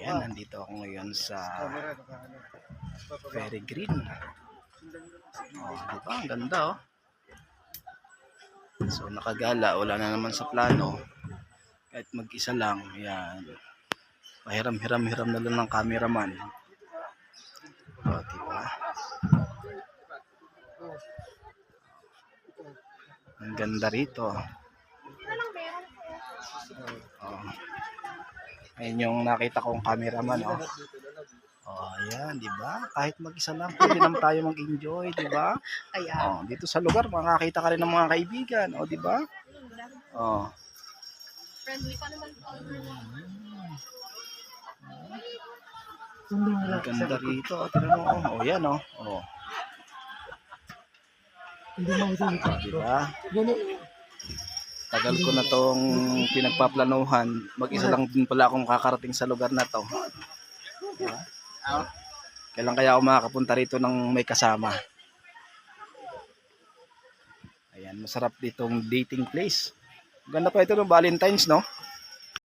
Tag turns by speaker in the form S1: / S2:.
S1: Ayan, nandito ako ngayon sa Very Green. Diba? Ang ganda oh. So nakagala, wala na naman sa plano. Kahit mag-isa lang, ayan. Pahiram-hiram-hiram na lang ng cameraman. O, diba? Ang ganda rito. Oh. Ayun yung nakita kong cameraman, oh. Oh, ayan, 'di ba? Kahit mag-isa lang, pwede naman tayo mag-enjoy, 'di ba?
S2: Ayan.
S1: Oh, dito sa lugar makakita ka rin ng mga kaibigan, oh, 'di ba? Oh.
S2: Friendly pa naman po.
S1: Ang ganda rito, oh, tingnan mo, oh, yan, oh. Oh. Di ba? Tagal ko na tong pinagpaplanuhan. Mag-isa lang din pala akong kakarating sa lugar na to. Diba? Kailan kaya ako makakapunta rito ng may kasama? Ayan, masarap ditong dating place. Ganda pa ito ng Valentine's, no?